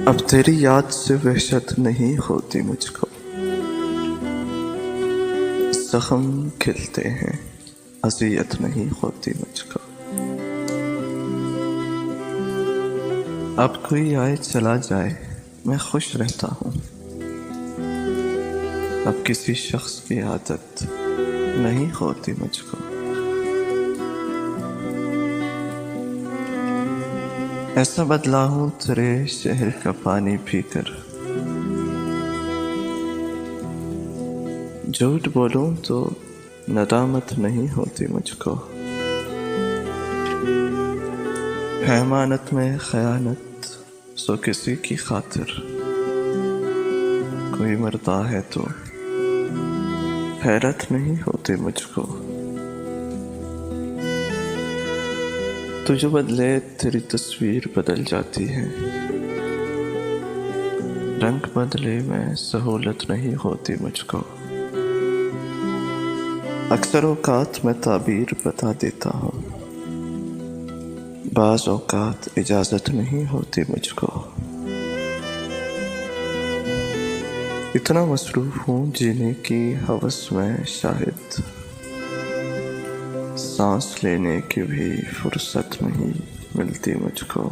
अब तेरी याद से वहशत नहीं होती मुझको, जख्म खिलते हैं अज़ियत नहीं होती मुझको। अब कोई आए चला जाए मैं खुश रहता हूँ, अब किसी शख्स की आदत नहीं होती मुझको। ऐसा बदला हूँ तेरे शहर का पानी पीकर, झूठ बोलूं तो नदामत नहीं होती मुझको। है अमानत में खयानत सो किसी की खातिर, कोई मरता है तो हैरत नहीं होती मुझको। तू जो बदले तेरी तस्वीर बदल जाती है, रंग बदले में सहूलत नहीं होती मुझको। अक्सर औकात में ताबीर बता देता हूँ, बाज़ औकात इजाज़त नहीं होती मुझको। इतना मसरूफ़ हूँ जीने की हवस में, शायद सांस लेने की भी फुर्सत नहीं मिलती मुझको।